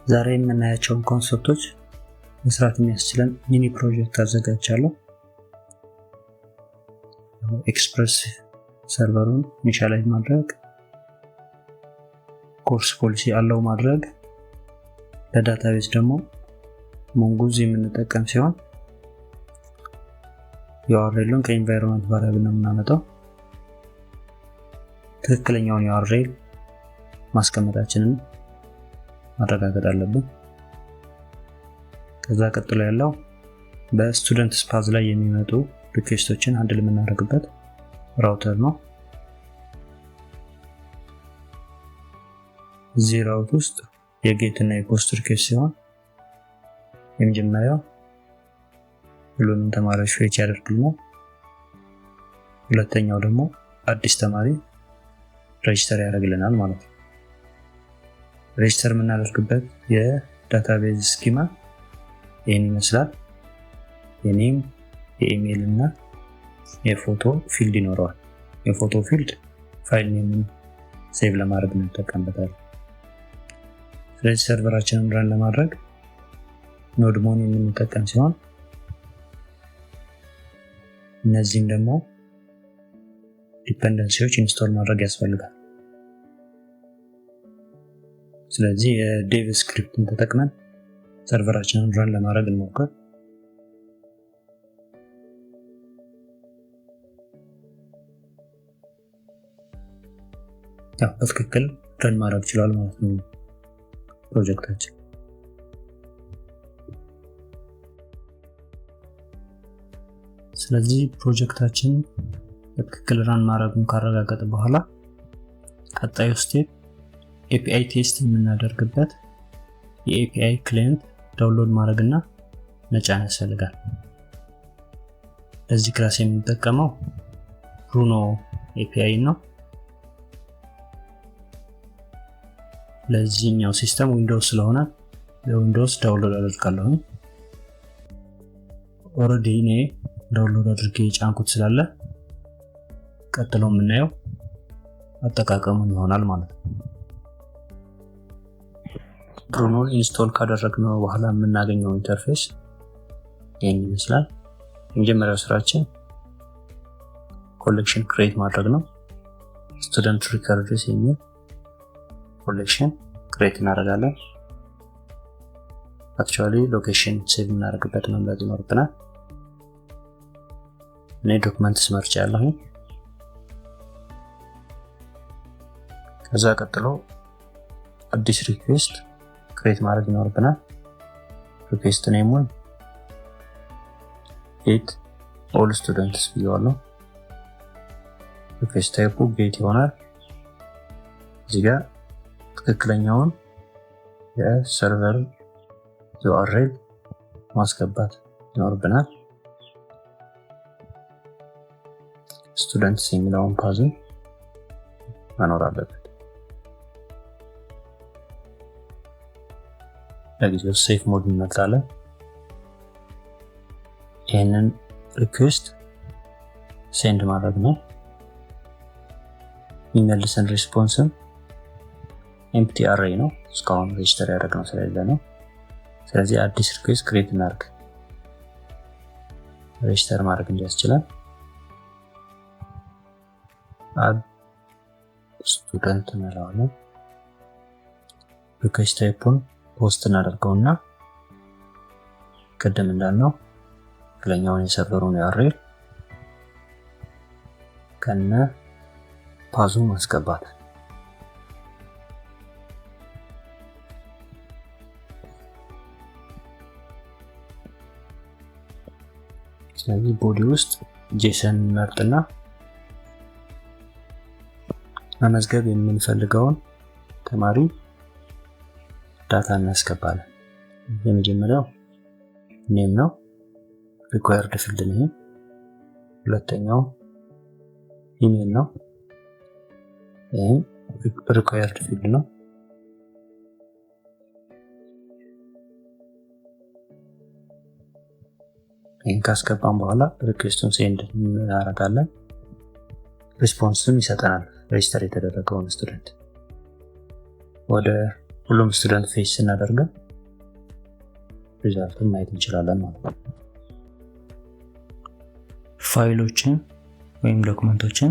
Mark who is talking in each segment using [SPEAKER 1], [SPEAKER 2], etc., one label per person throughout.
[SPEAKER 1] ዛሬ የምናያቸውን ኮንሰፕቶች መስራት የሚያስችለን ሚኒ ፕሮጀክት አዘጋጅቻለሁ። ኤክስፕረስ ሰርቨሩን ኢኒሻላይዝ ማድረግ፣ ኮርስ ፖሊሲ አለው ማድረግ፣ ለዳታቤዝ ደግሞ ሞንጎዝ የምንጠቀም ሲሆን URL-ን ከኢንቫይሮንመንት ቫሪያብል ነው የምናመጣው። ትክክለኛውን URL ማስቀመጣችንን ማረጋገጥ አለብን። ከዛ ቀጥሎ ያለው በስቱደንት ስፓዝ ላይ የሚመጡ ሪኩዌስቶችን ሃንድል የምናደርግበት ራውተር ነው። እዚህ ራውት ውስጥ የጌት እና የፖስት ሪኩዌስት ሲሆን የመጀመሪያው ሁሉንም ተማሪዎች ፌች ያደርግልናል። ሁለተኛው ደግሞ አዲስ ተማሪ ሬጅስተር ያደርግልናል ማለት ነው። ሬጅስተር የምናደርግበት የዳታቤዝ ስኪማ ይህን ይመስላል። የኔም የኢሜይል እና የፎቶ ፊልድ ይኖረዋል። የፎቶ ፊልድ ፋይል ኔምን ሴቭ ለማድረግ እንጠቀምበታለን። ስለዚህ ሰርቨራችንን ራን ለማድረግ ኖድሞን የምንጠቀም ሲሆን እነዚህም ደግሞ ዲፔንደንሲዎች ኢንስቶል ማድረግ ያስፈልጋል። ስለዚህ የዴቭ ስክሪፕትን ተጠቅመን ሰርቨራችንን ራን ለማድረግ እንሞክር። በትክክል ረን ማድረግ ይችላል ማለት ነው ፕሮጀክታችን። ስለዚህ ፕሮጀክታችን በትክክል ራን ማድረጉን ካረጋገጠ በኋላ ቀጣዩ ስቴፕ API ቴስት የምናደርግበት የAPI ክላይንት ዳውንሎድ ማድረግና መጫን ያስፈልጋል። ለዚህ ክላስ የምንጠቀመው ብሩኖ API ነው። ለዚህኛው ሲስተም ዊንዶውስ ስለሆነ ለዊንዶውስ ዳውንሎድ አደርጋለሁ። ኦልሬዲ እኔ ዳውንሎድ አድርጌ ጫንኩት ስላለ ቀጥሎ የምናየው አጠቃቀሙን ይሆናል ማለት ነው። ብሩኖን ኢንስቶል ካደረግነው በኋላ የምናገኘው ኢንተርፌስ ይህን ይመስላል። የመጀመሪያው ስራችን ኮሌክሽን ክሬት ማድረግ ነው። ስቱደንት ሪከርድስ የሚል ኮሌክሽን ክሬት እናደርጋለን። አክቹአሊ ሎኬሽን ሴቭ እናደርግበት መምረጥ ይኖርብናል። እኔ ዶክመንትስ መርጫለሁ። ከዛ ቀጥሎ አዲስ ሪኩዌስት ክሬት ማድረግ ይኖርብናል። ሪኩዌስት ኔሙን ጌት ኦል ስቱደንትስ ብየዋለሁ። ሪኩዌስት ታይፑ ጌት ይሆናል። እዚህ ጋር ትክክለኛውን የሰርቨር URL ማስገባት ይኖርብናል። ስቱደንትስ የሚለውን ፓዝን መኖር አለበት። ለጊዜው ሴፍ ሞድ እንመርጣለን። ይህንን ሪኩዌስት ሴንድ ማድረግ ነው። የሚመልሰን ሪስፖንስም ኤምፕቲ አሬይ ነው። እስካሁን ሬጅስተር ያደረግነው ስለሌለ ነው። ስለዚህ አዲስ ሪኩዌስት ክሬት እናድርግ ሬጅስተር ማድረግ እንዲያስችለን አድ ስቱደንት እንለዋለን። ሪኩዌስት ታይፑን ፖስት እናደርገውና ቀደም እንዳልነው ትክክለኛውን የሰርቨሩን URL ከነ ፓዙ ማስገባት። ስለዚህ ቦዲ ውስጥ ጄሰን እንመርጥና መመዝገብ የምንፈልገውን ተማሪ ዳታ እናስገባለን። የመጀመሪያው ኔም ነው፣ ሪኳየርድ ፊልድ ነው። ሁለተኛው ኢሜል ነው፣ ይሄም ሪኳየርድ ፊልድ ነው። ይሄን ካስገባን በኋላ ሪኩዌስቱን ሴንድ እናደርጋለን። ሪስፖንስም ይሰጠናል ሬጅስተር የተደረገውን ስቱደንት። ወደ ሁሉም ስቱደንት ፌስ ስናደርገው ሪዛልቱን ማየት እንችላለን ማለት ነው። ፋይሎችን ወይም ዶክመንቶችን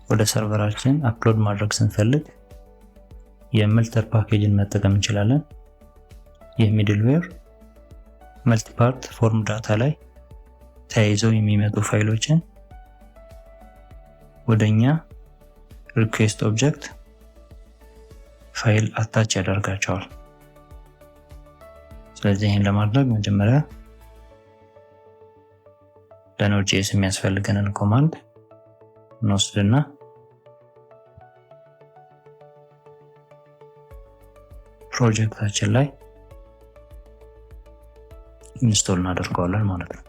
[SPEAKER 1] ወደ ሰርቨራችን አፕሎድ ማድረግ ስንፈልግ የመልተር ፓኬጅን መጠቀም እንችላለን። ይህ ሚድልዌር መልቲፓርት ፎርም ዳታ ላይ ተያይዘው የሚመጡ ፋይሎችን ወደኛ ሪኩዌስት ኦብጀክት ፋይል አታች ያደርጋቸዋል። ስለዚህ ይህን ለማድረግ መጀመሪያ ለኖድ.js የሚያስፈልገንን ኮማንድ እንወስድና ፕሮጀክታችን ላይ ኢንስቶል እናደርገዋለን ማለት ነው።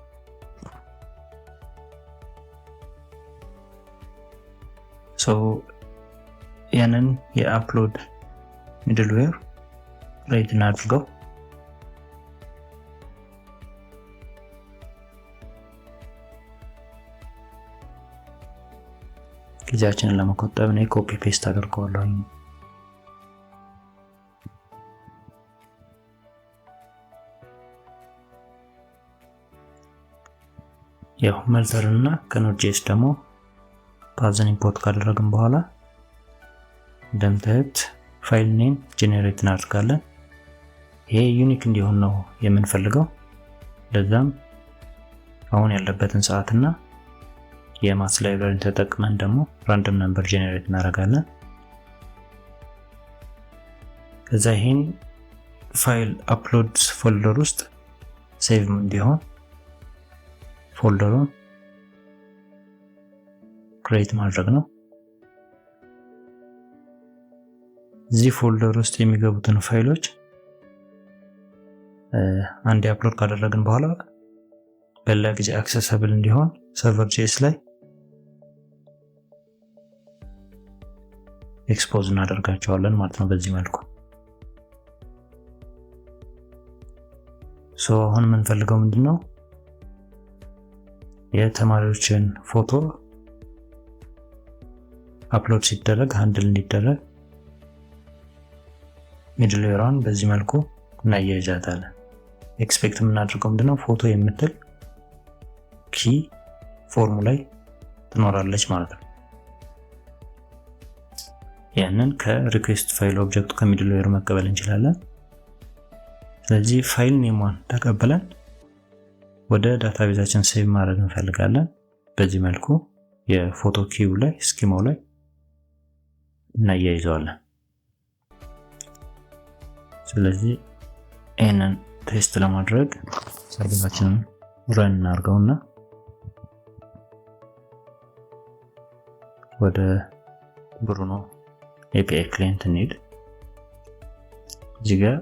[SPEAKER 1] ያንን የአፕሎድ ሚድልዌር ሬት እናድርገው። ጊዜያችንን ለመቆጠብ እኔ ኮፒ ፔስት አድርገዋለሁ። ያው መልተር እና ከኖድ.js ደግሞ ፓዝን ኢምፖርት ካደረግን በኋላ እንደምታዩት ፋይል ኔም ጄኔሬት እናደርጋለን። ይሄ ዩኒክ እንዲሆን ነው የምንፈልገው። ለዛም አሁን ያለበትን ሰዓትና የማስ ላይብራሪ ተጠቅመን ደግሞ ራንደም ነምበር ጄኔሬት እናደርጋለን። ከዛ ይሄን ፋይል አፕሎድስ ፎልደር ውስጥ ሴቭ እንዲሆን ፎልደሩን ክሬት ማድረግ ነው። እዚህ ፎልደር ውስጥ የሚገቡትን ፋይሎች አንድ አፕሎድ ካደረግን በኋላ በሌላ ጊዜ አክሰሰብል እንዲሆን ሰርቨር.js ላይ ኤክስፖዝ እናደርጋቸዋለን ማለት ነው። በዚህ መልኩ አሁን የምንፈልገው ምንድነው? የተማሪዎችን ፎቶ አፕሎድ ሲደረግ ሃንድል እንዲደረግ ሚድልዌሯን በዚህ መልኩ እናያይዛታለን። ኤክስፔክት የምናደርገው ምንድነው? ፎቶ የምትል ኪ ፎርሙ ላይ ትኖራለች ማለት ነው። ያንን ከሪኩዌስት ፋይል ኦብጀክቱ ከሚድልዌር መቀበል እንችላለን። ስለዚህ ፋይል ኔሟን ተቀበለን ወደ ዳታቤዛችን ሴቭ ማድረግ እንፈልጋለን። በዚህ መልኩ የፎቶ ኪው ላይ ስኪማው ላይ እናያይዘዋለን። ስለዚህ ይህንን ቴስት ለማድረግ ሰርቨራችንን ራን እናድርገውና ወደ ብሩኖ API ክላይንት እንሂድ። እዚህ ጋር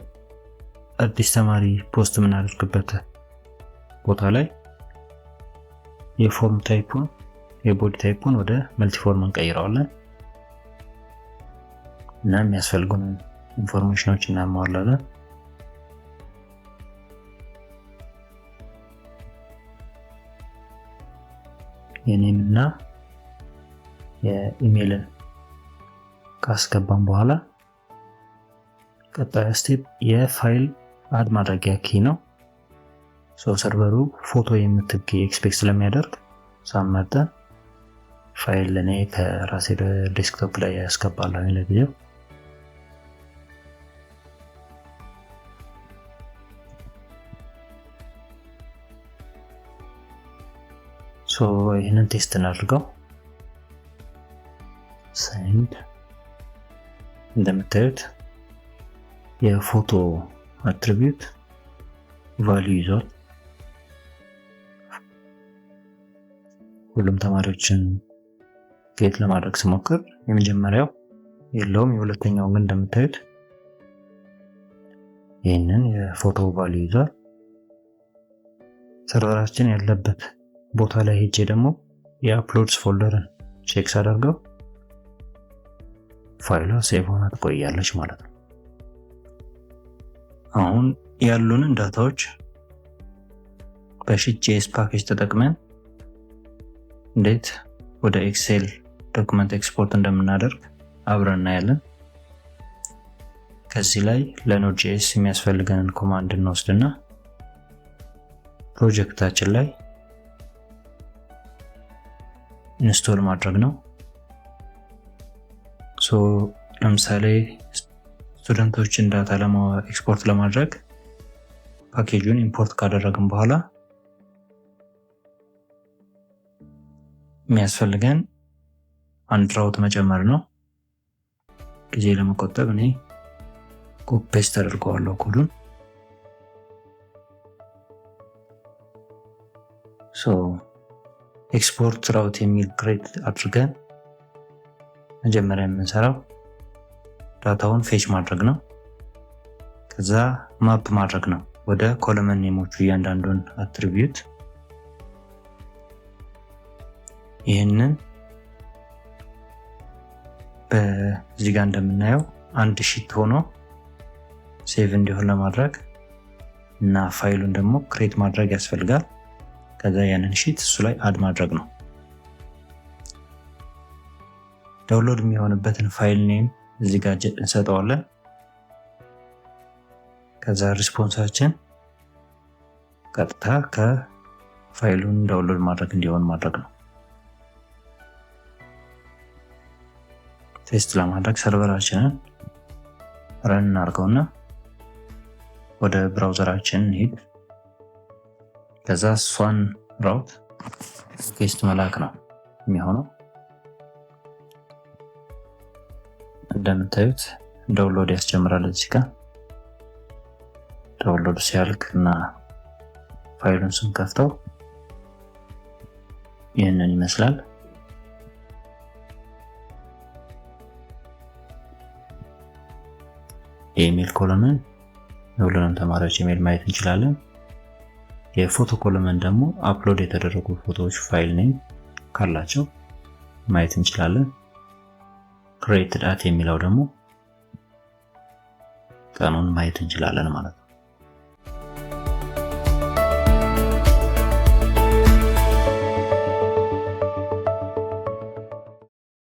[SPEAKER 1] አዲስ ተማሪ ፖስት የምናደርግበት ቦታ ላይ የፎርም ታይፑን የቦዲ ታይፑን ወደ መልቲፎርም እንቀይረዋለን እና የሚያስፈልጉን ኢንፎርሜሽኖች እናሟላለን። የኔም እና የኢሜይልን ካስገባን በኋላ ቀጣይ ስቴፕ የፋይል አድ ማድረጊያ ኪ ነው። ሰርቨሩ ፎቶ የምትገኝ ኤክስፔክት ስለሚያደርግ ሳመርጠን ፋይል ለኔ ከራሴ ዴስክቶፕ ላይ ያስገባለሁ ለጊዜው። ይህንን ቴስት እናድርገው። ሴንድ እንደምታዩት የፎቶ አትሪቢዩት ቫልዩ ይዟል። ሁሉም ተማሪዎችን ጌት ለማድረግ ስሞክር የመጀመሪያው የለውም፣ የሁለተኛው ግን እንደምታዩት ይህንን የፎቶ ቫልዩ ይዟል። ሰርቨራችን ያለበት ቦታ ላይ ሄጄ ደግሞ የአፕሎድስ ፎልደርን ቼክ ሳደርገው ፋይሏ ሴቭ ሆና ትቆያለች ማለት ነው። አሁን ያሉንን ዳታዎች በሺት.js ፓኬጅ ተጠቅመን እንዴት ወደ ኤክሴል ዶክመንት ኤክስፖርት እንደምናደርግ አብረን እናያለን። ከዚህ ላይ ለኖድ.js የሚያስፈልገንን ኮማንድ እንወስድና ፕሮጀክታችን ላይ ኢንስቶል ማድረግ ነው። ለምሳሌ ስቱደንቶችን ዳታ ኤክስፖርት ለማድረግ ፓኬጁን ኢምፖርት ካደረግን በኋላ የሚያስፈልገን አንድ ራውት መጨመር ነው። ጊዜ ለመቆጠብ እኔ ኮፒ ፔስት አድርገዋለሁ ኮዱን። ኤክስፖርት ራውት የሚል ክሬት አድርገን መጀመሪያ የምንሰራው ዳታውን ፌች ማድረግ ነው። ከዛ ማፕ ማድረግ ነው ወደ ኮለመን ኔሞቹ እያንዳንዱን አትሪቢዩት። ይህንን በዚህ ጋር እንደምናየው አንድ ሺት ሆኖ ሴቭ እንዲሆን ለማድረግ እና ፋይሉን ደግሞ ክሬት ማድረግ ያስፈልጋል። ከዛ ያንን ሺት እሱ ላይ አድ ማድረግ ነው። ዳውንሎድ የሚሆንበትን ፋይል ኔም እዚህ ጋር እንሰጠዋለን። ከዛ ሪስፖንሳችን ቀጥታ ከፋይሉን ዳውንሎድ ማድረግ እንዲሆን ማድረግ ነው። ቴስት ለማድረግ ሰርቨራችንን ረን እናድርገውና ወደ ብራውዘራችን እንሂድ። ከዛ እሷን ራውት ቴስት መላክ ነው የሚሆነው። እንደምታዩት ዳውንሎድ ያስጀምራል። እዚህ ጋር ዳውንሎድ ሲያልቅ እና ፋይሉን ስንከፍተው ይህንን ይመስላል። የኢሜል ኮለመን የሁሉንም ተማሪዎች ኢሜል ማየት እንችላለን። የፎቶ ኮለመን ደግሞ አፕሎድ የተደረጉ ፎቶዎች ፋይል ኔም ካላቸው ማየት እንችላለን። ክሬትድ አት የሚለው ደግሞ ቀኑን ማየት እንችላለን ማለት ነው።